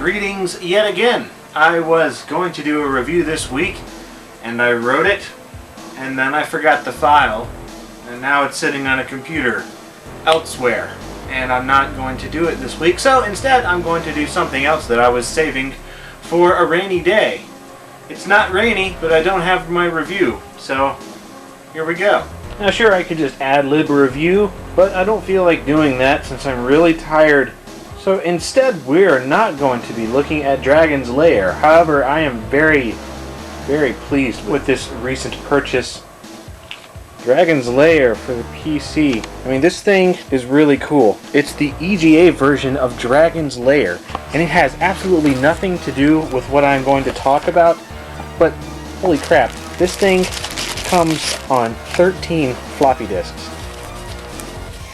Greetings yet again. I was going to do a review this week, and I wrote it, and then I forgot the file, and now it's sitting on a computer elsewhere, and I'm not going to do it this week, so instead I'm going to do something else that I was saving for a rainy day. It's not rainy, but I don't have my review, so here we go. Now sure, I could just ad-lib a review, but I don't feel like doing that since I'm really tired. So instead, we're not going to be looking at Dragon's Lair. However, I am very pleased with this recent purchase. Dragon's Lair for the PC. I mean, this thing is really cool. It's the EGA version of Dragon's Lair, and it has absolutely nothing to do with what I'm going to talk about, but holy crap, this thing comes on 13 floppy disks.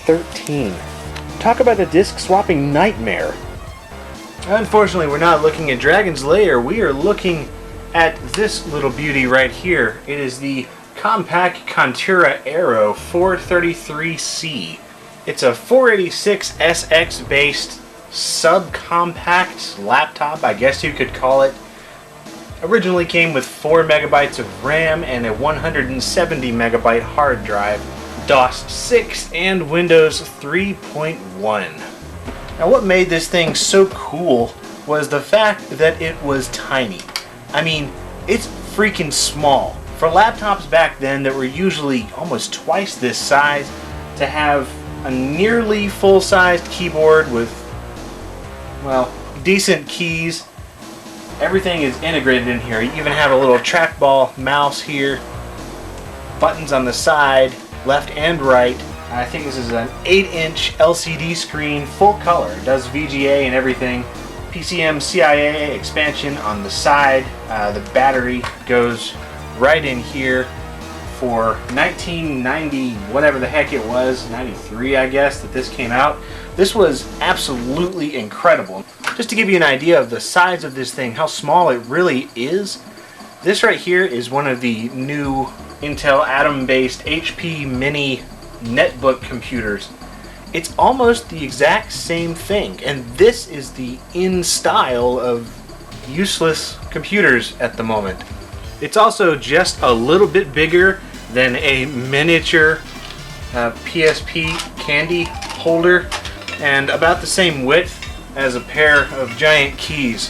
13. Talk about a disk swapping nightmare. Unfortunately, we're not looking at Dragon's Lair. We are looking at this little beauty right here. It is the Compaq Contura Aero 433C. It's a 486SX based subcompact laptop, I guess you could call it. Originally came with 4 megabytes of RAM and a 170 megabyte hard drive. DOS 6 and Windows 3.1. Now what made this thing so cool was the fact that it was tiny. I mean, it's freaking small. For laptops back then that were usually almost twice this size, to have a nearly full-sized keyboard with, well, decent keys. Everything is integrated in here. You even have a little trackball mouse here, buttons on the side, left and right. I think this is an 8-inch LCD screen, full color. It does VGA and everything. PCM-CIA expansion on the side. The battery goes right in here for 1990, whatever the heck it was, 93 I guess, that this came out. This was absolutely incredible. Just to give you an idea of the size of this thing, how small it really is, this right here is one of the new Intel Atom-based HP Mini netbook computers. It's almost the exact same thing, and this is the in style of useless computers at the moment. It's also just a little bit bigger than a miniature PSP candy holder, and about the same width as a pair of giant keys.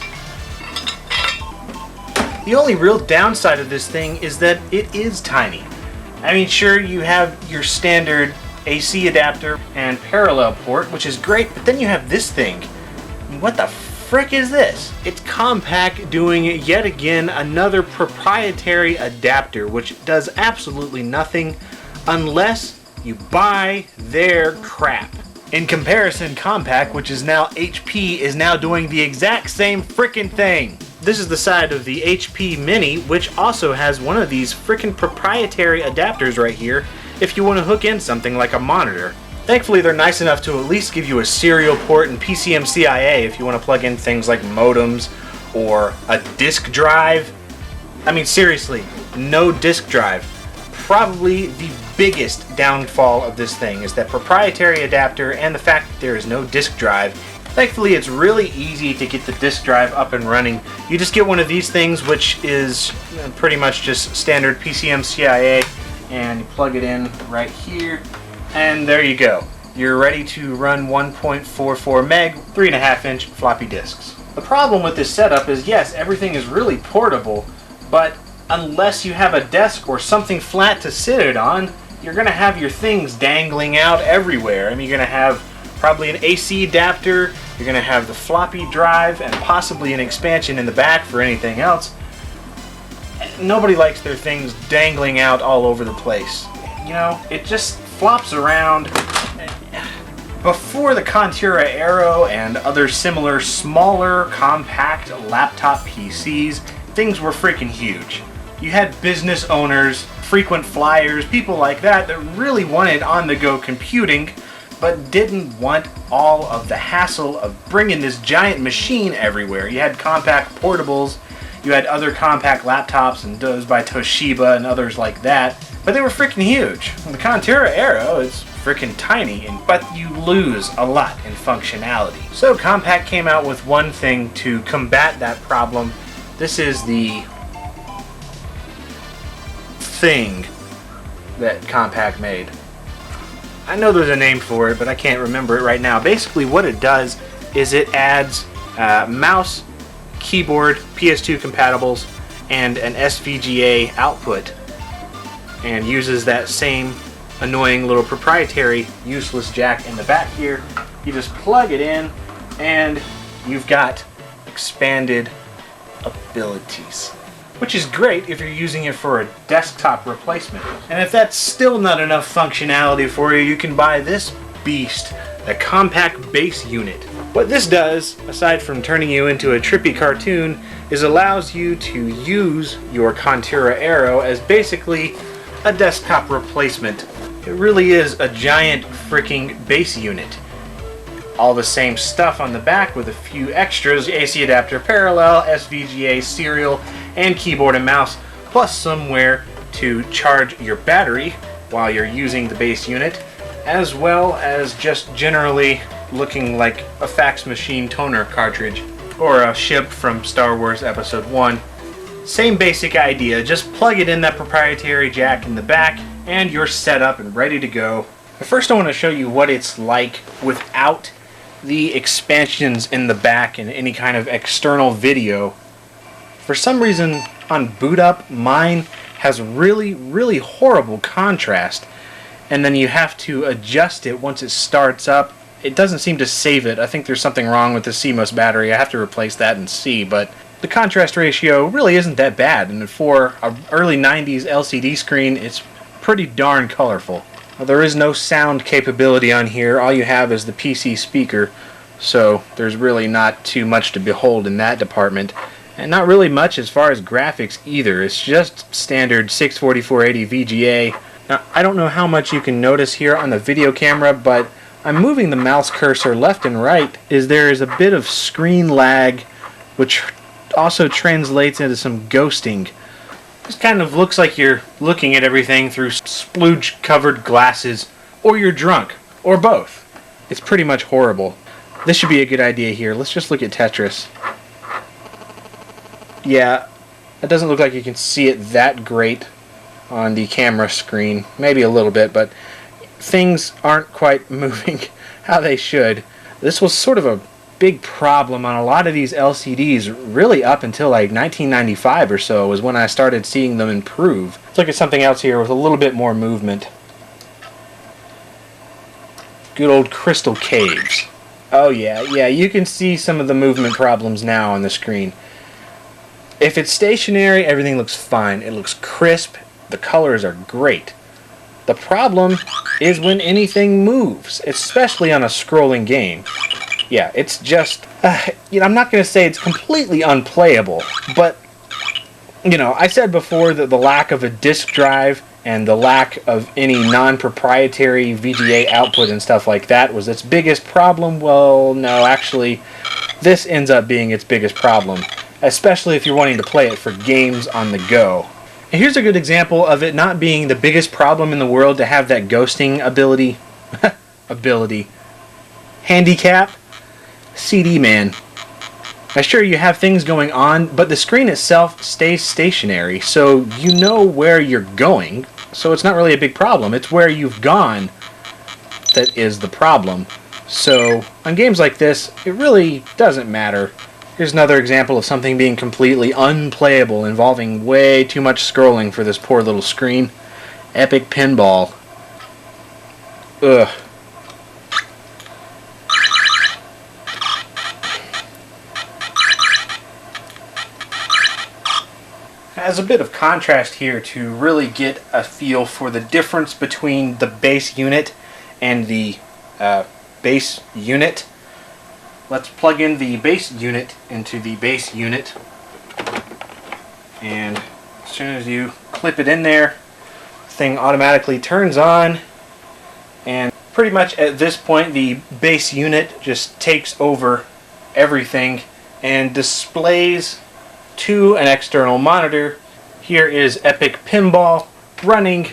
The only real downside of this thing is that it is tiny. I mean, sure, you have your standard AC adapter and parallel port, which is great, but then you have this thing. What the frick is this? It's Compaq doing yet again another proprietary adapter, which does absolutely nothing unless you buy their crap. In comparison, Compaq, which is now HP, is now doing the exact same frickin' thing. This is the side of the HP Mini, which also has one of these frickin' proprietary adapters right here if you want to hook in something like a monitor. Thankfully, they're nice enough to at least give you a serial port and PCM-CIA if you want to plug in things like modems or a disk drive. I mean, seriously, no disk drive. Probably the biggest downfall of this thing is that proprietary adapter and the fact that there is no disk drive. Thankfully, it's really easy to get the disk drive up and running. You just get one of these things, which is pretty much just standard PCM-CIA, and you plug it in right here, and there you go. You're ready to run 1.44 meg, 3.5-inch floppy disks. The problem with this setup is, yes, everything is really portable, but unless you have a desk or something flat to sit it on, you're going to have your things dangling out everywhere. I mean, you're going to have probably an AC adapter, you're going to have the floppy drive, and possibly an expansion in the back for anything else. Nobody likes their things dangling out all over the place. You know, it just flops around. Before the Contura Aero and other similar smaller, compact laptop PCs, things were freaking huge. You had business owners, frequent flyers, people like that really wanted on-the-go computing, but didn't want all of the hassle of bringing this giant machine everywhere. You had Compaq portables, you had other Compaq laptops, and those by Toshiba and others like that, but they were freaking huge. The Contura Aero is freaking tiny, but you lose a lot in functionality. So Compaq came out with one thing to combat that problem. This is the thing that Compaq made. I know there's a name for it, but I can't remember it right now. Basically what it does is it adds mouse, keyboard, PS2 compatibles, and an SVGA output, and uses that same annoying little proprietary useless jack in the back here. You just plug it in and you've got expanded abilities, which is great if you're using it for a desktop replacement. And if that's still not enough functionality for you, you can buy this beast, the Compaq Base Unit. What this does, aside from turning you into a trippy cartoon, is allows you to use your Contura Aero as basically a desktop replacement. It really is a giant freaking base unit. All the same stuff on the back with a few extras: AC adapter parallel, SVGA serial, and keyboard and mouse, plus somewhere to charge your battery while you're using the base unit, as well as just generally looking like a fax machine toner cartridge or a ship from Star Wars Episode 1. Same basic idea, just plug it in that proprietary jack in the back and you're set up and ready to go. But first I want to show you what it's like without the expansions in the back and any kind of external video. For some reason on boot up, mine has really horrible contrast, and then you have to adjust it once it starts up. It doesn't seem to save it. I think there's something wrong with the CMOS battery. I have to replace that and see, but the contrast ratio really isn't that bad, and for an early 90s LCD screen, it's pretty darn colorful. Well, there is no sound capability on here. All you have is the PC speaker, so there's really not too much to behold in that department. And not really much as far as graphics either. It's just standard 64480 VGA. Now, I don't know how much you can notice here on the video camera, but I'm moving the mouse cursor left and right, there is a bit of screen lag, which also translates into some ghosting. This kind of looks like you're looking at everything through splooge-covered glasses, or you're drunk, or both. It's pretty much horrible. This should be a good idea here. Let's just look at Tetris. Yeah, it doesn't look like you can see it that great on the camera screen. Maybe a little bit, but things aren't quite moving how they should. This was sort of a big problem on a lot of these LCDs really up until like 1995 or so was when I started seeing them improve. Let's look at something else here with a little bit more movement. Good old Crystal Caves. Oh yeah, you can see some of the movement problems now on the screen. If it's stationary, everything looks fine. It looks crisp. The colors are great. The problem is when anything moves, especially on a scrolling game. Yeah, it's just, I'm not going to say it's completely unplayable, but, I said before that the lack of a disk drive and the lack of any non-proprietary VGA output and stuff like that was its biggest problem. Well, no, actually, this ends up being its biggest problem, especially if you're wanting to play it for games on the go. And here's a good example of it not being the biggest problem in the world to have that ghosting ability. Handicap? CD Man. Now sure, you have things going on, but the screen itself stays stationary, so you know where you're going, so it's not really a big problem. It's where you've gone that is the problem. So on games like this, it really doesn't matter. Here's another example of something being completely unplayable, involving way too much scrolling for this poor little screen. Epic Pinball. Ugh. As a bit of contrast here to really get a feel for the difference between the base unit and the base unit, let's plug in the base unit into the base unit, and as soon as you clip it in there, the thing automatically turns on, and pretty much at this point the base unit just takes over everything and displays to an external monitor. Here is Epic Pinball running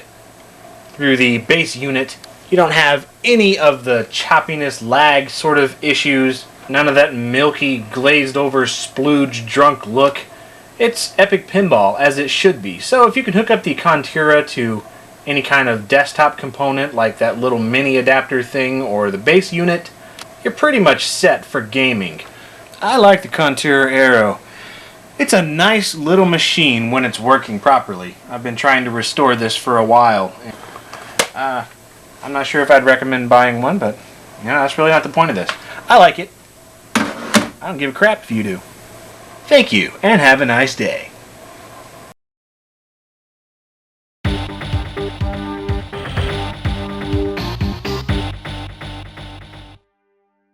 through the base unit, You don't have any of the choppiness, lag sort of issues. None of that milky, glazed over, splooge, drunk look. It's epic pinball, as it should be. So if you can hook up the Contura to any kind of desktop component, like that little mini adapter thing, or the base unit, you're pretty much set for gaming. I like the Contura Aero. It's a nice little machine when it's working properly. I've been trying to restore this for a while. I'm not sure if I'd recommend buying one, but that's really not the point of this. I like it. I don't give a crap if you do. Thank you, and have a nice day.